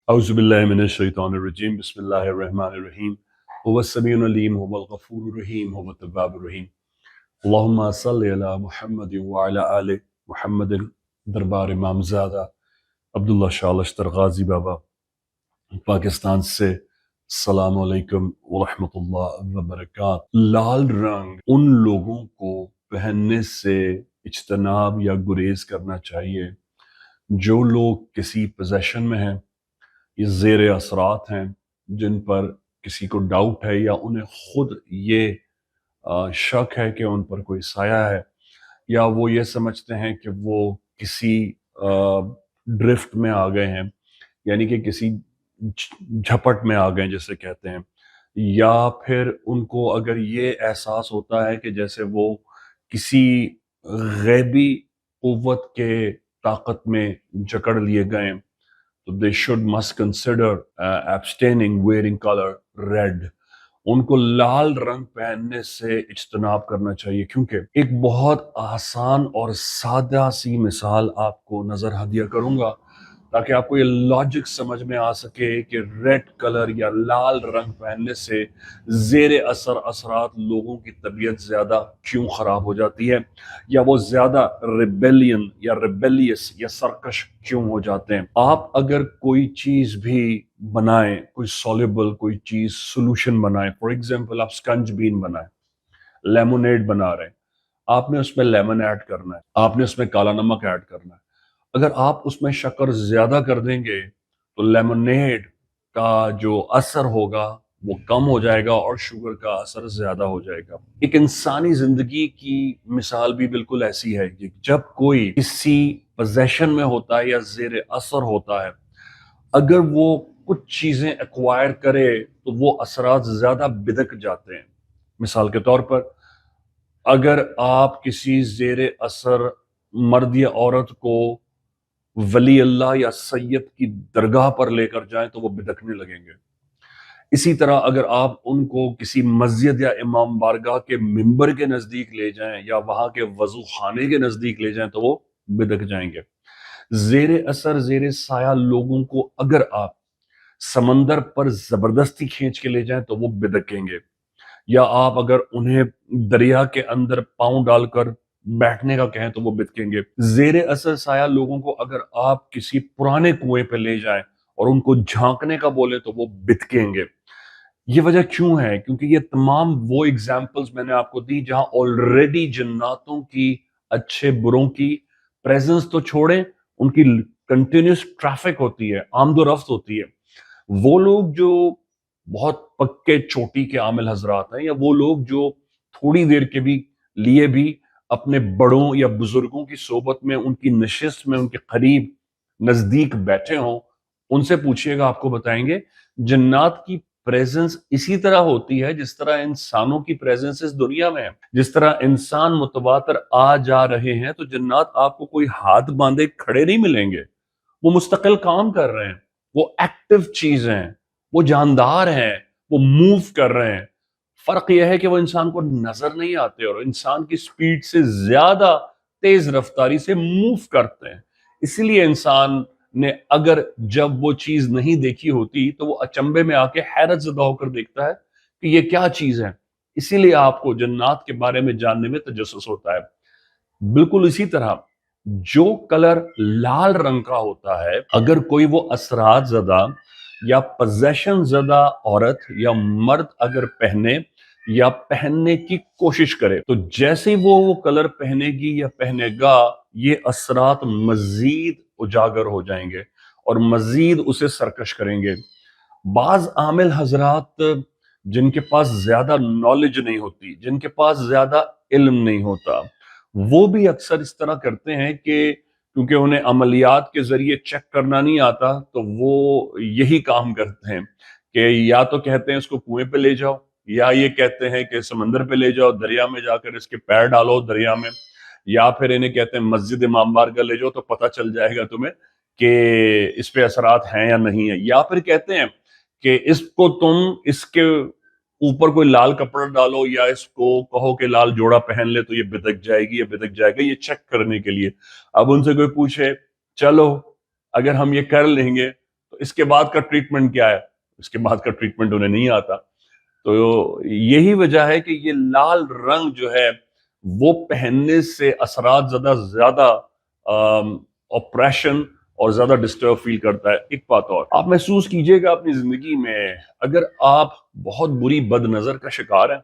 औज़ुबिल्लाहि मिनश्शैतानिर्रजीम बिस्मिल्लाहिर्रहमानिर्रहीम हुवस्समीउल अलीम हुवल गफूरुर रहीम हुवत तव्वाबुर रहीम अल्लाहुम्मा सल्लि अला मुहम्मद व अला आलि मुहम्मदिन। दरबार इमामज़ादा अब्दुल्ला शाह लश्तर गाज़ी बाबा पाकिस्तान से अस्सलामु अलैकुम व रहमतुल्लाहि व बरकातहू। लाल रंग उन लोगों को पहनने से इज्तनाब या गुरेज करना चाहिए जो लोग किसी पोजेशन में हैं, ये ज़ेर असरात हैं, जिन पर किसी को डाउट है या उन्हें खुद ये शक है कि उन पर कोई साया है, या वो ये समझते हैं कि वो किसी ड्रिफ्ट में आ गए हैं, यानी कि किसी झपट में आ गए जिसे कहते हैं, या फिर उनको अगर ये एहसास होता है कि जैसे वो किसी गैबी कुव्वत के ताकत में जकड़ लिए गए हैं, तो they should must consider abstaining wearing color red। उनको लाल रंग पहनने से इज्तनाब करना चाहिए, क्योंकि एक बहुत आसान और सादा सी मिसाल आपको नजर हदिया करूंगा ताकि आपको ये लॉजिक समझ में आ सके कि रेड कलर या लाल रंग पहनने से जेर असर असरात लोगों की तबीयत ज्यादा क्यों खराब हो जाती है, या वो ज्यादा रिबेलियन या रिबेलियस या सरकश क्यों हो जाते हैं। आप अगर कोई चीज भी बनाएं, कोई सॉल्युबल कोई चीज सोल्यूशन बनाएं, फॉर एग्जांपल आप स्पंज बीन बनाएं, लेमोनेड बना रहे हैं, आपने उसमें लेमन ऐड करना है, आपने उसमें काला नमक ऐड करना है। अगर आप उसमें शक्कर ज्यादा कर देंगे तो लेमोनेड का जो असर होगा वो कम हो जाएगा और शुगर का असर ज्यादा हो जाएगा। एक इंसानी जिंदगी की मिसाल भी बिल्कुल ऐसी है कि जब कोई किसी पोजेशन में होता है या जेर असर होता है, अगर वो कुछ चीजें एक्वायर करे तो वो असरात ज्यादा बिदक जाते हैं। मिसाल के तौर पर, अगर आप किसी जेर असर मर्द या औरत को वली अल्लाह या सैयद की दरगाह पर लेकर जाएं तो वो बिदकने लगेंगे। इसी तरह अगर आप उनको किसी मस्जिद या इमाम बारगाह के मिंबर के नजदीक ले जाएं या वहां के वजू खाने के नजदीक ले जाएं तो वो बिदक जाएंगे। जेर असर जेर साया लोगों को अगर आप समंदर पर जबरदस्ती खींच के ले जाएं तो वो बिदकेंगे, या आप अगर उन्हें दरिया के अंदर पांव डालकर बैठने का कहें तो वो बिदकेंगे। जेर असर साया लोगों को अगर आप किसी पुराने कुएं पे ले जाएं और उनको झांकने का बोले तो वो बिदकेंगे। ये वजह क्यों है? क्योंकि ये तमाम वो एग्जाम्पल्स मैंने आपको दी जहां ऑलरेडी जन्नातों की, अच्छे बुरों की प्रेजेंस तो छोड़ें, उनकी कंटिन्यूस ट्रैफिक होती है, आमदोरफ्त होती है। वो लोग जो बहुत पक्के चोटी के आमिल हजरात हैं, या वो लोग जो थोड़ी देर के भी लिए भी अपने बड़ों या बुजुर्गों की सोबत में, उनकी नशिस्त में, उनके करीब नजदीक बैठे हों, उनसे पूछिएगा, आपको बताएंगे जन्नात की प्रेजेंस इसी तरह होती है जिस तरह इंसानों की प्रेजेंस इस दुनिया में है। जिस तरह इंसान मुतवातर आ जा रहे हैं तो जन्नात आपको कोई हाथ बांधे खड़े नहीं मिलेंगे, वो मुस्तकिल काम कर रहे हैं, वो एक्टिव चीज हैं, वो जानदार हैं, वो मूव कर रहे हैं। फर्क यह है कि वो इंसान को नजर नहीं आते और इंसान की स्पीड से ज्यादा तेज रफ्तारी से मूव करते हैं। इसीलिए इंसान ने अगर जब वो चीज नहीं देखी होती तो वो अचंभे में आके हैरत ज़दा होकर देखता है कि ये क्या चीज है। इसीलिए आपको जन्नात के बारे में जानने में तजस्सुस होता है। बिल्कुल इसी तरह जो कलर लाल रंग का होता है, अगर कोई वो असरात ज़दा या पोजेशन ज़दा औरत या मर्द अगर पहने या पहनने की कोशिश करे, तो जैसे ही वो कलर पहनेगी या पहनेगा, ये असरात मजीद उजागर हो जाएंगे और मजीद उसे सरकश करेंगे। बाज आमिल हजरात जिनके पास ज्यादा नॉलेज नहीं होती, जिनके पास ज्यादा इल्म नहीं होता, वो भी अक्सर इस तरह करते हैं कि क्योंकि उन्हें अमलियात के जरिए चेक करना नहीं आता, तो वो यही काम करते हैं कि या तो कहते हैं इसको कुएं पे ले जाओ, या ये कहते हैं कि समंदर पे ले जाओ, दरिया में जाकर इसके पैर डालो दरिया में, या फिर इन्हें कहते हैं मस्जिद इमाम बारगाह ले जाओ तो पता चल जाएगा तुम्हें कि इस पे असरात हैं या नहीं है। या फिर कहते हैं कि इसको तुम इसके ऊपर कोई लाल कपड़ा डालो या इसको कहो कि लाल जोड़ा पहन ले तो ये बिदक जाएगी या बिदक जाएगा, ये चेक करने के लिए। अब उनसे कोई पूछे, चलो अगर हम ये कर लेंगे تو اس کے بعد کا ٹریٹمنٹ کیا ہے؟ اس کے بعد کا ٹریٹمنٹ انہیں نہیں آتا. تو یہی وجہ ہے کہ یہ لال رنگ جو ہے وہ پہننے سے اثرات زیادہ آپریشن اور زیادہ ڈسٹرب فیل کرتا ہے. ایک بات اور آپ محسوس کیجئے گا اپنی زندگی میں، اگر آپ بہت بری بد نظر کا شکار ہیں،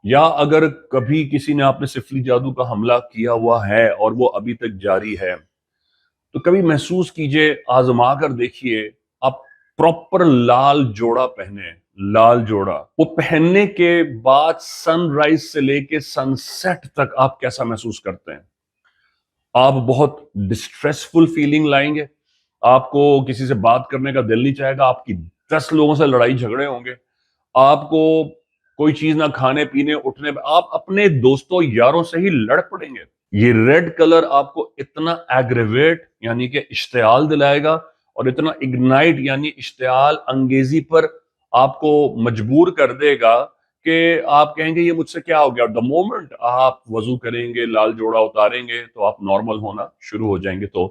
یا اگر کبھی کسی نے آپ نے سفلی جادو کا حملہ کیا ہوا ہے اور وہ ابھی تک جاری ہے، تو کبھی محسوس کیجئے، آزما کر دیکھیے، آپ پراپر لال جوڑا پہنے. لال جوڑا وہ پہننے کے بعد سن رائز سے لے کے سن سیٹ تک آپ کیسا محسوس کرتے ہیں؟ آپ بہت ڈسٹریسفل فیلنگ لائیں گے، آپ کو کسی سے بات کرنے کا دل نہیں چاہے گا، آپ کی 10 لوگوں سے لڑائی جھگڑے ہوں گے، آپ کو کوئی چیز نہ کھانے پینے اٹھنے پہ، آپ اپنے دوستوں یاروں سے ہی لڑ پڑیں گے. یہ ریڈ کلر آپ کو اتنا ایگریویٹ یعنی کہ اشتعال دلائے گا، اور اتنا اگنائٹ یعنی اشتعال انگیزی پر آپ کو مجبور کر دے گا کہ آپ کہیں گے یہ مجھ سے کیا ہو گیا. دا مومنٹ آپ وضو کریں گے، لال جوڑا اتاریں گے، تو آپ نارمل ہونا شروع ہو جائیں گے. تو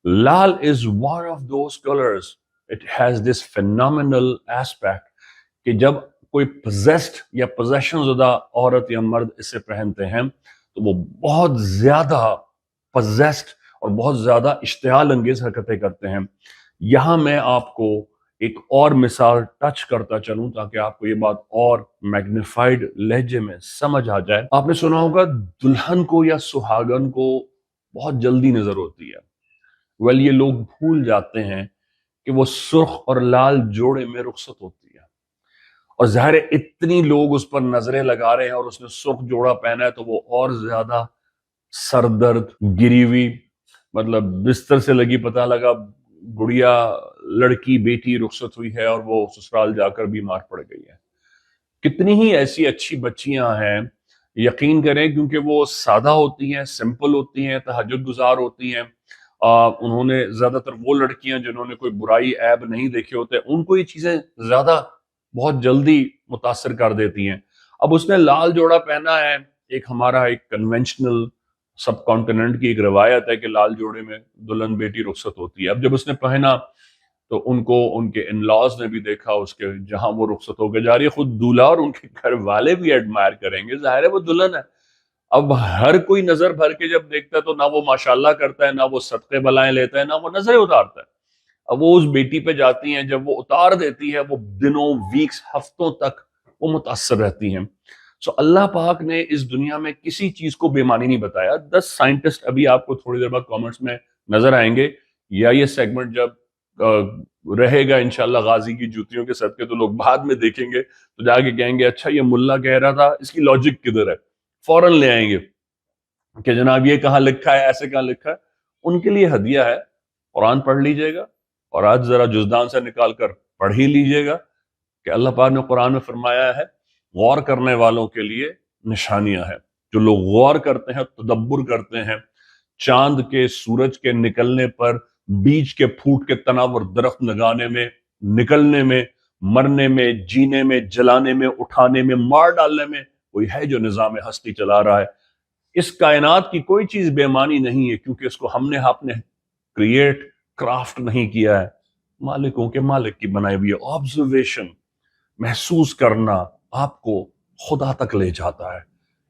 لال is one of those colors. It has this phenomenal aspect کہ جب کوئی possessed یا possession زدہ عورت یا مرد اسے پہنتے ہیں تو وہ بہت زیادہ possessed اور بہت زیادہ اشتعال انگیز حرکتیں کرتے ہیں. یہاں میں آپ کو ایک اور مثال ٹچ کرتا چلوں تاکہ آپ کو یہ بات اور میگنیفائڈ لہجے میں سمجھ آ جائے. آپ نے سنا ہوگا دلہن کو یا سہاگن کو بہت جلدی نظر ہوتی ہے. یہ لوگ بھول جاتے ہیں کہ وہ سرخ اور لال جوڑے میں رخصت ہوتی ہے، اور ظاہر اتنی لوگ اس پر نظریں لگا رہے ہیں اور اس نے سرخ جوڑا پہنا ہے تو وہ اور زیادہ سر درد، گری ہوئی، مطلب بستر سے لگی، پتہ لگا گڑیا لڑکی بیٹی رخصت ہوئی ہے اور وہ سسرال جا کر بیمار پڑ گئی ہے. کتنی ہی ایسی اچھی بچیاں ہیں، یقین کریں، کیونکہ وہ سادہ ہوتی ہیں، سمپل ہوتی ہیں، تہجد گزار ہوتی ہیں. انہوں نے زیادہ تر وہ لڑکیاں جنہوں نے کوئی برائی عیب نہیں دیکھے ہوتے، ان کو یہ چیزیں زیادہ بہت جلدی متاثر کر دیتی ہیں. اب اس نے لال جوڑا پہنا ہے، ایک ہمارا ایک کنونشنل سب کانٹیننٹ کی ایک روایت ہے کہ لال جوڑے میں دلہن بیٹی رخصت ہوتی ہے. اب جب اس نے پہنا تو ان کو ان کے ان لاز نے بھی دیکھا، اس کے جہاں وہ رخصت ہو کے جا رہی ہے، خود دولہا اور ان کے گھر والے بھی ایڈمائر کریں گے، ظاہر ہے وہ دلہن ہے. اب ہر کوئی نظر بھر کے جب دیکھتا ہے تو نہ وہ ماشاءاللہ کرتا ہے، نہ وہ صدقے بلائیں لیتا ہے، نہ وہ نظریں اتارتا ہے. اب وہ اس بیٹی پہ جاتی ہیں، جب وہ اتار دیتی ہے، وہ دنوں، ویکس، ہفتوں تک وہ متاثر رہتی ہیں. سو اللہ پاک نے اس دنیا میں کسی چیز کو بے معنی نہیں بتایا. 10 سائنٹسٹ ابھی آپ کو تھوڑی دیر بعد کامنٹس میں نظر آئیں گے، یا یہ سیگمنٹ جب رہے گا انشاءاللہ غازی کی جوتیوں کے صدقے تو لوگ بعد میں دیکھیں گے تو جا کے کہیں گے اچھا یہ ملا کہہ رہا تھا، اس کی لاجک کدھر ہے، فوراً لے آئیں گے کہ جناب یہ کہاں لکھا ہے، ایسے کہاں لکھا ہے. ان کے لیے ہدیہ ہے، قرآن پڑھ لیجئے گا، اور آج ذرا جزدان سے نکال کر پڑھ ہی لیجئے گا کہ اللہ پاک نے قرآن میں فرمایا ہے غور کرنے والوں کے لیے نشانیاں ہیں. جو لوگ غور کرتے ہیں، تدبر کرتے ہیں، چاند کے، سورج کے نکلنے پر، بیج کے پھوٹ کے تناور درخت لگانے میں، نکلنے میں، مرنے میں، جینے میں، جلانے میں، اٹھانے میں، مار ڈالنے میں، کوئی ہے جو نظام ہستی چلا رہا ہے. اس کائنات کی کوئی چیز بے معنی نہیں ہے، کیونکہ اس کو ہم نے آپ نے کریٹ، کرافٹ نہیں کیا ہے. مالکوں کے مالک کی بنائی ہوئی ہے. آبزرویشن، محسوس کرنا آپ کو خدا تک لے جاتا ہے،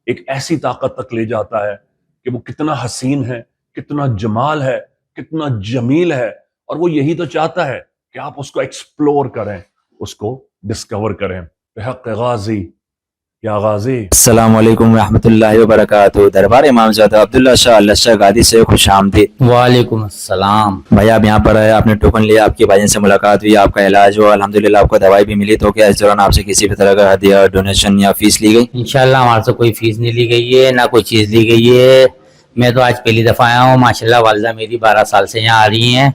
ایک ایسی طاقت تک لے جاتا ہے کہ وہ کتنا حسین ہے، کتنا جمال ہے، کتنا جمیل ہے، اور وہ یہی تو چاہتا ہے کہ آپ اس کو ایکسپلور کریں، اس کو ڈسکور کریں. بحق غازی یا غازی. السلام علیکم ورحمۃ اللہ وبرکاتہ. دربار امام زادہ عبداللہ شاہ اللہ شاہ غادی سے خوش آمدید. وعلیکم السلام. بھائی آپ یہاں پر آئے، آپ نے ٹوکن لیا، آپ کے بھائی سے ملاقات ہوئی، آپ کا علاج ہوا، الحمدللہ آپ کو دوائی بھی ملی، تو کیا اس دوران آپ سے کسی بھی طرح کا ہدیہ، ڈونیشن یا فیس لی گئی؟ انشاءاللہ ہمارے سے کوئی فیس نہیں لی گئی ہے، نہ کوئی چیز لی گئی ہے. میں تو آج پہلی دفعہ آیا ہوں. ماشاءاللہ والدہ میری 12 سال سے یہاں آ رہی ہیں،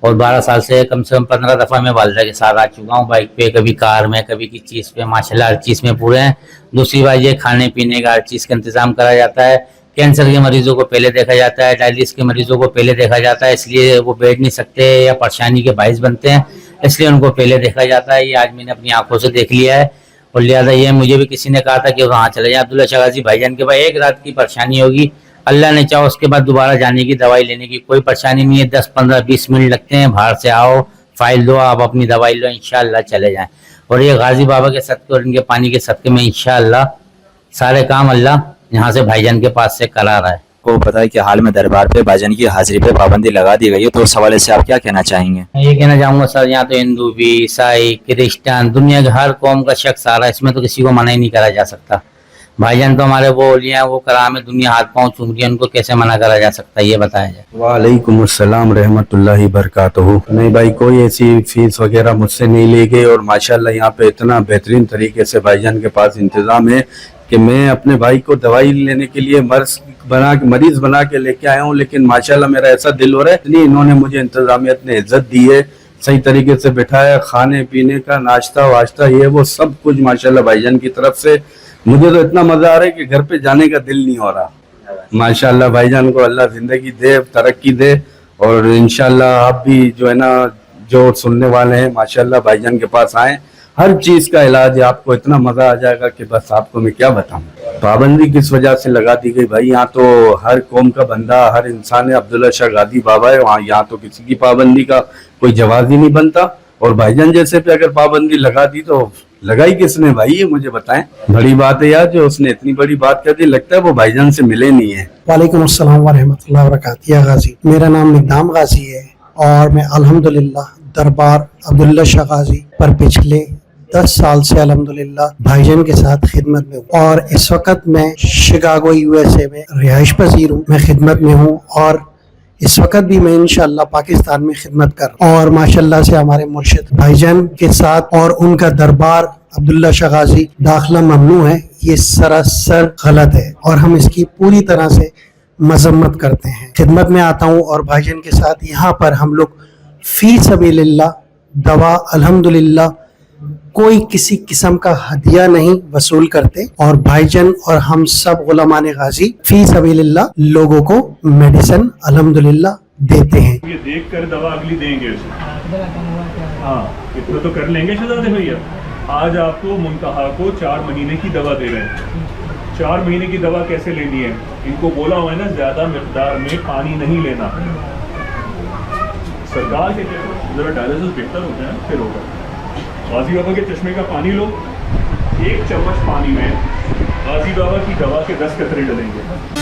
اور 12 سال سے کم 15 دفعہ میں والدہ کے ساتھ آ چکا ہوں، بائک پہ، کبھی کار میں، کبھی کسی چیز پہ. ماشاءاللہ ہر چیز میں پورے ہیں. دوسری بات یہ کھانے پینے کا ہر چیز کا انتظام کرا جاتا ہے. کینسر کے مریضوں کو پہلے دیکھا جاتا ہے، ڈائلسس کے مریضوں کو پہلے دیکھا جاتا ہے، اس لیے وہ بیٹھ نہیں سکتے یا پریشانی کے باعث بنتے ہیں، اس لیے ان کو پہلے دیکھا جاتا ہے. یہ آج میں نے اپنی آنکھوں سے دیکھ لیا ہے، اور لہٰذا یہ مجھے بھی کسی نے کہا تھا کہ وہاں چلے جائیں عبداللہ شاہ غازی بھائی جان کے پاس. ایک رات کی پریشانی ہوگی، اللہ نے چاہو اس کے بعد دوبارہ جانے کی، دوائی لینے کی کوئی پریشانی نہیں ہے. 10 15 20 منٹ لگتے ہیں. باہر سے آؤ، फाइल दो, आप अपनी दवाई लो, इंशाल्लाह चले जाएं। और ये गाजी बाबा के सदके और इनके पानी के सदके में इंशाल्लाह सारे काम अल्लाह यहाँ से भाईजान के पास से करा रहा है। को पता है कि हाल में दरबार पे भाईजान की हाजिरी पे पाबंदी लगा दी गई है, तो उस हवाले से आप क्या कहना चाहेंगे? मैं ये कहना चाहूँगा सर, यहाँ तो हिंदू भी, ईसाई, क्रिश्चियन, दुनिया के हर कौम का शख्स आ रहा है, इसमें तो किसी को मना ही नहीं करा जा सकता। भाईजान तो हमारे वो ओलिया हैं, वो कराम है, दुनिया हाथ पांव चूम रही है, उनको कैसे मना करा जा सकता है, ये बताया जाए। वालेकुम अस्सलाम रहमतुल्लाहि बरकातहू। नहीं भाई, कोई ऐसी फीस वगैरह मुझसे नहीं ली गई और माशाल्लाह यहाँ पे इतना बेहतरीन तरीके से भाईजान के पास इंतज़ाम है कि मैं अपने भाई को दवाई लेने के लिए मरीज बना के लेके आया हूँ, लेकिन माशाल्लाह मेरा ऐसा दिल हो रहा है, इतनी इन्होंने मुझे इंतजामियत ने इज्जत दी है, सही तरीके से बिठाया, खाने पीने का नाश्ता वाश्ता ये वो सब कुछ माशाल्लाह भाईजान की तरफ से। मुझे तो इतना मजा आ रहा है कि घर पे जाने का दिल नहीं हो रहा। माशाल्लाह भाईजान को अल्लाह जिंदगी दे, तरक्की दे, और इंशाल्लाह आप भी जो है ना, जो सुनने वाले हैं, माशाल्लाह भाईजान के पास आए, हर चीज का इलाज है, आपको इतना मजा आ जाएगा कि बस आपको मैं क्या बताऊं। पाबंदी किस वजह से लगा दी गई भाई? यहाँ तो हर कौम का बंदा, हर इंसान है, अब्दुल्ला शाह गाजी बाबा है वहाँ, यहाँ तो किसी की पाबंदी का कोई जवाब ही नहीं बनता। और भाईजान जैसे पे अगर पाबंदी लगा दी तो लगाई किसने भाई, ये मुझे बताएं। बड़ी बात है यार, जो उसने इतनी बड़ी बात कर दी, लगता है वो भाईजान से मिले नहीं है। वालेकुम अस्सलाम व रहमतुल्लाहि व बरकातहू। या गाजी, मेरा नाम निकदाम गाजी है और मैं अल्हम्दुलिल्लाह दरबार अब्दुल्ला शाह गाजी पर पिछले 10 साल से अल्हम्दुलिल्लाह भाईजान के साथ खिदमत में हूँ। और इस वक्त मैं शिकागो USA में रिहाइश पजीर हूँ, मैं खिदमत में हूँ और इस वक्त भी मैं इंशाअल्लाह पाकिस्तान में खिदमत कर रहा हूँ। और माशाअल्लाह से हमारे मुर्शिद भाईजान के साथ और उनका दरबार अब्दुल्ला शाह गाजी दाखिला ममनू है, ये सरासर गलत है और हम इसकी पूरी तरह से मजम्मत करते हैं। खिदमत में आता हूँ और भाईजान के साथ यहाँ पर हम लोग फी सबीलिल्लाह दवा अल्हम्दुलिल्लाह कोई किसी किस्म का हदिया नहीं वसूल करते और भाईजान और हम सब गुलामान गाजी फी सबीलिल्लाह लोगों को मेडिसिन अल्हम्दुलिल्लाह देते हैं। ये देख कर दवा अगली देंगे उसे। हाँ, इतना तो कर लेंगे शहजादे भैया। आज आपको मुंतहा को 4 महीने की दवा दे रहे हैं। 4 महीने की दवा कैसे लेनी है? इनको बोला हुआ है ना, ज्यादा मिकदार में पानी नहीं लेना। सरकार के जरा डायलिसिस बेहतर होता है, फिर होगा। गाजी बाबा के चश्मे का पानी लो, 1 चम्मच पानी में गाजी बाबा की दवा के 10 कतरे डलेंगे।